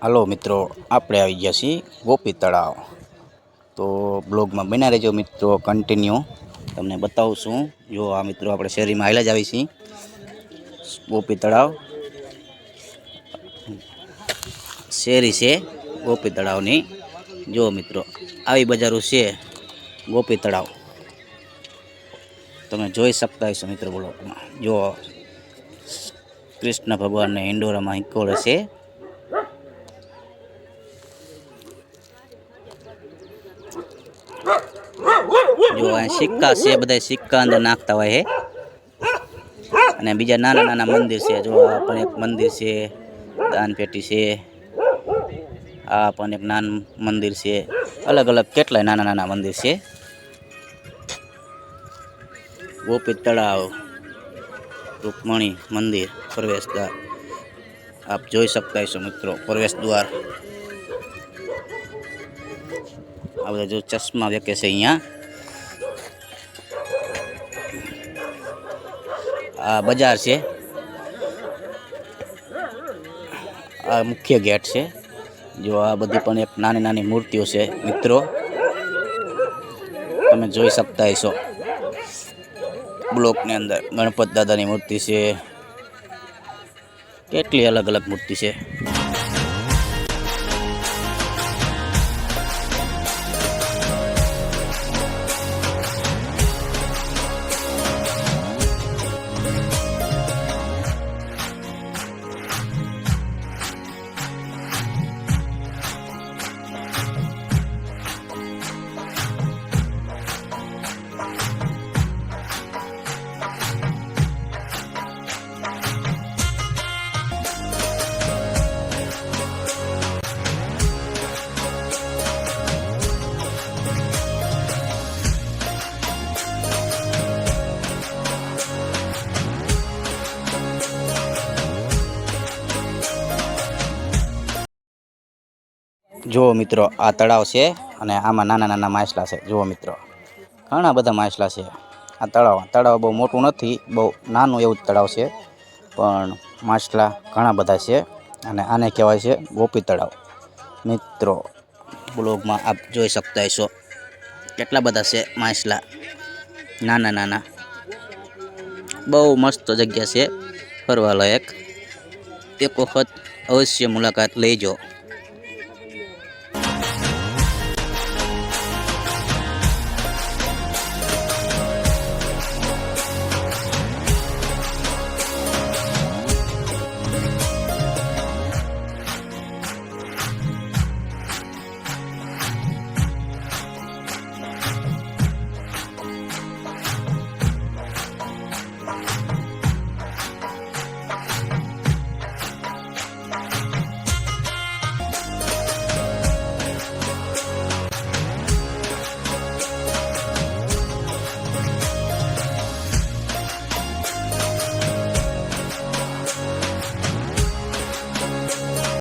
હાલો મિત્રો, આપણે આવી ગયા છીએ ગોપી તળાવ। તો બ્લોગમાં બન્યા રહેજો મિત્રો, કન્ટિન્યુ તમને બતાવું છું। જો આ મિત્રો આપણે શેરીમાં હાલ્યા જ આવી છીએ ગોપી તળાવ શેરી છે ગોપી તળાવની। જો મિત્રો આવી બજારું છે ગોપી તળાવ, તમે જોઈ શકતા હશો મિત્રો બ્લોગમાં। જો કૃષ્ણ ભગવાનને હિંડોરામાં હિંકોળે છે। जो सिक्का से बधाई सिक्का अंदर नाखता हुआ है અને બીજા નાના નાના મંદિર છે। જો આ પણ એક મંદિર છે, દાન પેટી છે, આ પણ એક નાનું મંદિર છે, અલગ અલગ કેટલાય નાના નાના મંદિર છે। ગોપી તળાવ રૂકમણી મંદિર प्रवेश द्वार आप જોઈ શકતા હશો મિત્રો, प्रवेश द्वार। આ બધા જો ચશ્મા વેકે છે અહીંયા। આ બજાર છે, આ મુખ્ય ગેટ છે। જો આ બધી પણ એક નાની નાની મૂર્તિઓ છે મિત્રો, તમે જોઈ શકતા હશો બ્લોકની અંદર। ગણપત દાદાની મૂર્તિ છે, કેટલી અલગ અલગ મૂર્તિ છે। જો મિત્રો આ તળાવ છે અને આમાં નાના નાના માછલા છે। જુઓ મિત્રો ઘણા બધા માછલા છે આ તળાવ બહુ મોટું નથી, બહુ નાનું એવું તળાવ છે, પણ માછલા ઘણા બધા છે અને આને કહેવાય છે ગોપી તળાવ। મિત્રો બ્લોગમાં આપ જોઈ શકતા હશો કેટલા બધા છે માછલા, નાના નાના। બહુ મસ્ત જગ્યા છે, ફરવા લાયક। એક વખત અવશ્ય મુલાકાત લેજો।